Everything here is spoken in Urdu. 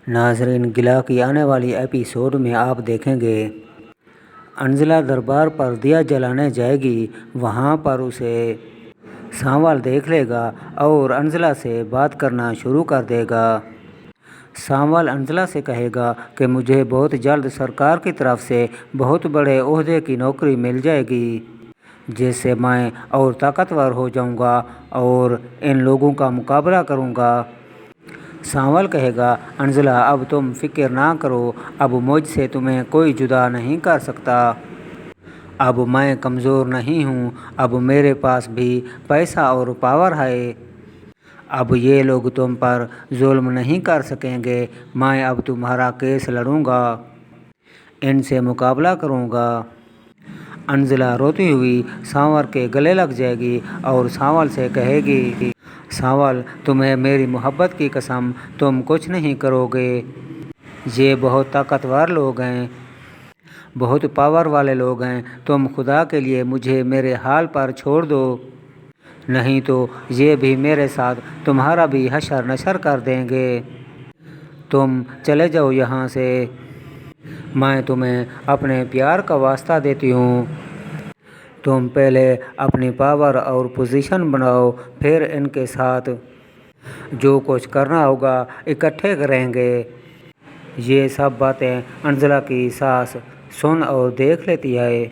ناظرین، گلا کی آنے والی ایپیسوڈ میں آپ دیکھیں گے انجلا دربار پر دیا جلانے جائے گی۔ وہاں پر اسے سانول دیکھ لے گا اور انجلا سے بات کرنا شروع کر دے گا۔ سانول انجلا سے کہے گا کہ مجھے بہت جلد سرکار کی طرف سے بہت بڑے عہدے کی نوکری مل جائے گی، جس سے میں اور طاقتور ہو جاؤں گا اور ان لوگوں کا مقابلہ کروں گا۔ سانول کہے گا، انجلا اب تم فکر نہ کرو، اب مجھ سے تمہیں کوئی جدا نہیں کر سکتا۔ اب میں کمزور نہیں ہوں، اب میرے پاس بھی پیسہ اور پاور ہے۔ اب یہ لوگ تم پر ظلم نہیں کر سکیں گے۔ میں اب تمہارا کیس لڑوں گا، ان سے مقابلہ کروں گا۔ انجلا روتی ہوئی سانول کے گلے لگ جائے گی اور سانول سے کہے گی، سانول تمہیں میری محبت کی قسم، تم کچھ نہیں کرو گے۔ یہ بہت طاقتور لوگ ہیں، بہت پاور والے لوگ ہیں، تم خدا کے لیے مجھے میرے حال پر چھوڑ دو، نہیں تو یہ بھی میرے ساتھ تمہارا بھی حشر نشر کر دیں گے۔ تم چلے جاؤ یہاں سے، میں تمہیں اپنے پیار کا واسطہ دیتی ہوں۔ تم پہلے اپنی پاور اور پوزیشن بناؤ، پھر ان کے ساتھ جو کچھ کرنا ہوگا اکٹھے کریں گے۔ یہ سب باتیں انجلا کی ساس سن اور دیکھ لیتی ہے۔